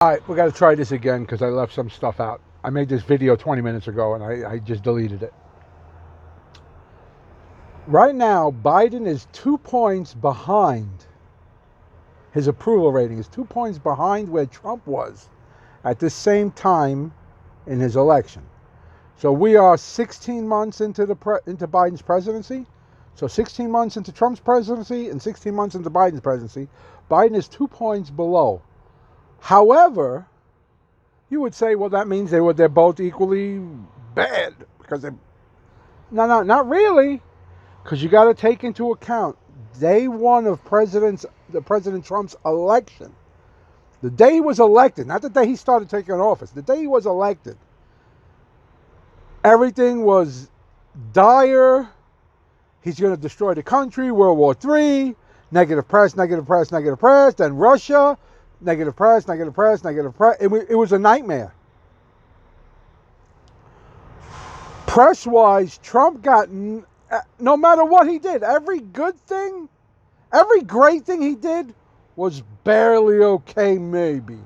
All right, we got to try this again because I left some stuff out. I made this video 20 minutes ago and I just deleted it. Right now, Biden is 2 points behind. His approval rating is 2 points behind where Trump was at the same time in his election. So we are 16 months into into Biden's presidency. So 16 months into Trump's presidency and 16 months into Biden's presidency. Biden is 2 points below. However, you would say, well, that means they're both equally bad because they. No, not really, because you got to take into account day one of President Trump's election. The day he was elected, not the day he started taking office, the day he was elected, everything was dire. He's going to destroy the country, World War III, negative press, negative press, negative press, then Russia, negative press, negative press, negative press. It was a nightmare. Press-wise, Trump got, no matter what he did, every good thing, every great thing he did was barely okay, maybe.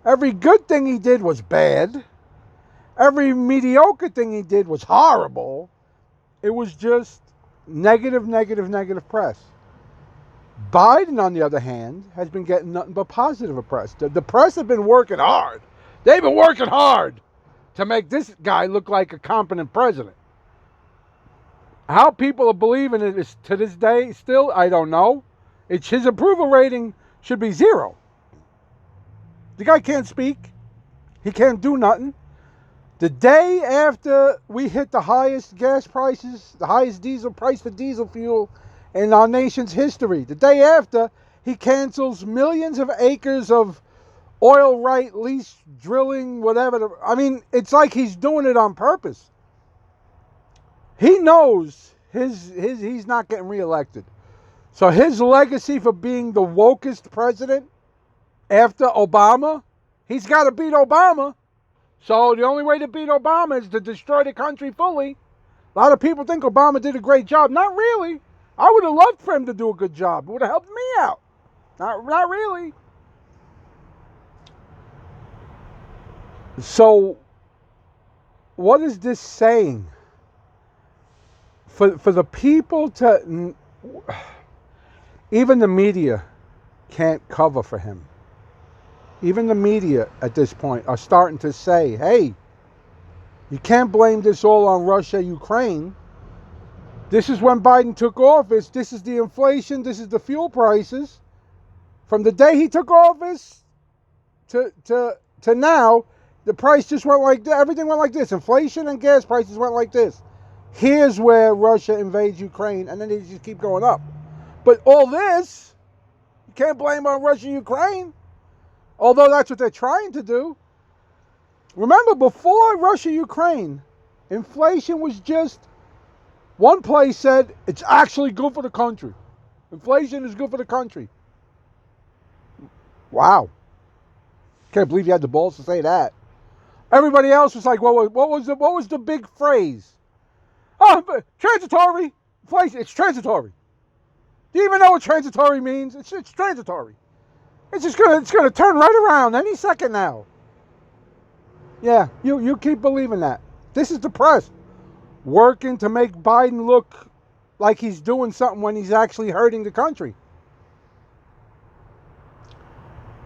Every good thing he did was bad. Every mediocre thing he did was horrible. It was just negative, negative, negative press. Biden, on the other hand, has been getting nothing but positive press. The press have been working hard. They've been working hard to make this guy look like a competent president. How people are believing it is to this day still, I don't know. His approval rating should be 0. The guy can't speak. He can't do nothing. The day after we hit the highest gas prices, the highest diesel price for diesel fuel in our nation's history, the day after, he cancels millions of acres of oil right lease drilling, whatever. I mean, it's like he's doing it on purpose. He knows he's not getting reelected. So his legacy for being the wokest president after Obama, he's got to beat Obama. So the only way to beat Obama is to destroy the country fully. A lot of people think Obama did a great job. Not really. I would have loved for him to do a good job. It would have helped me out. Not really. So what is this saying? For the people to, even the media can't cover for him. Even the media at this point are starting to say, hey, you can't blame this all on Russia, Ukraine. This is when Biden took office. This is the inflation. This is the fuel prices. From the day he took office to now, the price just went like this. Everything went like this. Inflation and gas prices went like this. Here's where Russia invades Ukraine, and then they just keep going up. But all this, you can't blame on Russia and Ukraine, although that's what they're trying to do. Remember, before Russia-Ukraine, inflation was just, one place said, it's actually good for the country. Inflation is good for the country. Wow. Can't believe you had the balls to say that. Everybody else was like, well, what was the big phrase? Oh, transitory. Inflation, it's transitory. Do you even know what transitory means? It's transitory. It's gonna turn right around any second now. Yeah, you keep believing that. This is the press working to make Biden look like he's doing something when he's actually hurting the country.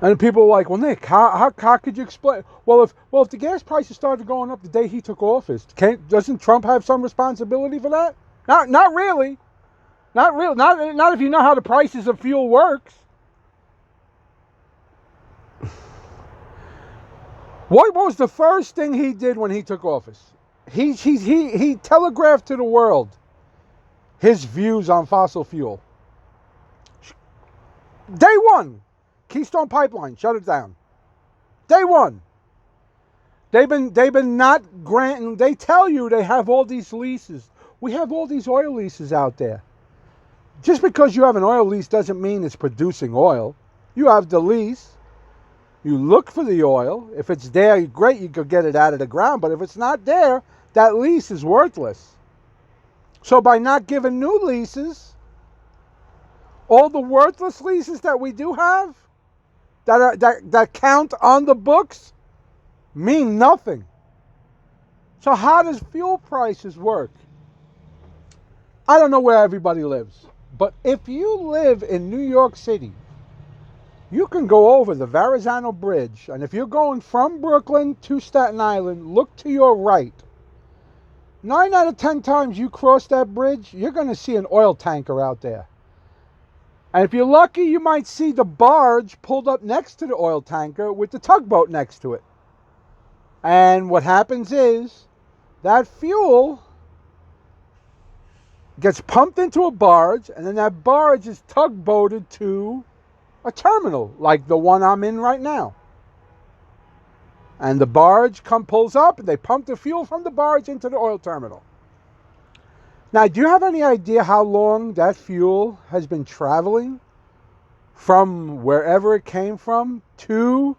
And people are like, well, Nick, how could you explain? Well, if the gas prices started going up the day he took office, doesn't Trump have some responsibility for that? Not really. Not really. Not if you know how the prices of fuel works. What was the first thing he did when he took office? He telegraphed to the world his views on fossil fuel. Day one, Keystone Pipeline, shut it down. Day one. They've been not granting. They tell you they have all these leases. We have all these oil leases out there. Just because you have an oil lease doesn't mean it's producing oil. You have the lease. You look for the oil. If it's there, great, you could get it out of the ground. But if it's not there, that lease is worthless. So by not giving new leases, all the worthless leases that we do have, that count on the books mean nothing. So how does fuel prices work? I don't know where everybody lives, but if you live in New York City, you can go over the Verrazano Bridge, and if you're going from Brooklyn to Staten Island, look to your right. 9 out of 10 times you cross that bridge, you're going to see an oil tanker out there. And if you're lucky, you might see the barge pulled up next to the oil tanker with the tugboat next to it. And what happens is that fuel gets pumped into a barge, and then that barge is tugboated to a terminal like the one I'm in right now. And the barge pulls up, and they pump the fuel from the barge into the oil terminal. Now, do you have any idea how long that fuel has been traveling from wherever it came from to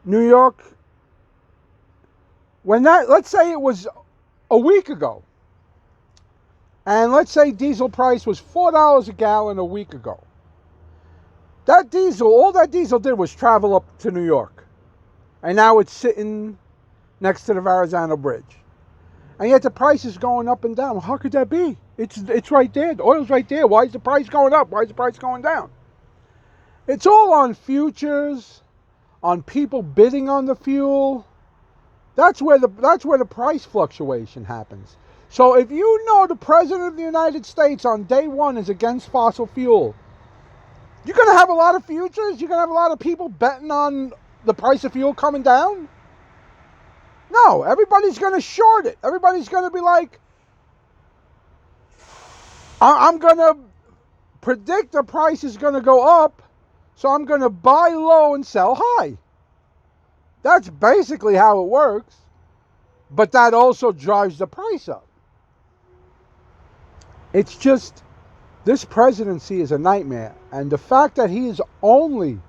New York? Let's say it was a week ago, and let's say diesel price was $4 a gallon a week ago. All that diesel did was travel up to New York. And now it's sitting next to the Verrazano Bridge. And yet the price is going up and down. How could that be? It's right there. The oil's right there. Why is the price going up? Why is the price going down? It's all on futures, on people bidding on the fuel. That's where the price fluctuation happens. So if you know the President of the United States on day one is against fossil fuel, you're going to have a lot of futures? You're going to have a lot of people betting on the price of fuel coming down? No, everybody's going to short it. Everybody's going to be like, I'm going to predict the price is going to go up, so I'm going to buy low and sell high. That's basically how it works. But that also drives the price up. It's just, this presidency is a nightmare. And the fact that he is only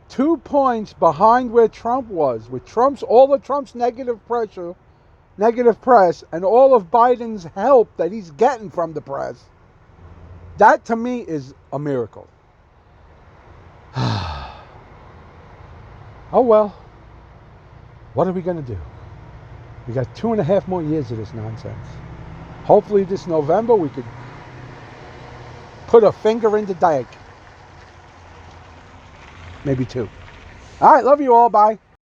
2 points behind where Trump was, with all of Trump's negative press, and all of Biden's help that he's getting from the press, that to me is a miracle. Oh well, what are we going to do? We got 2.5 more years of this nonsense. Hopefully this November we could put a finger in the dike. Maybe 2. All right, love you all. Bye.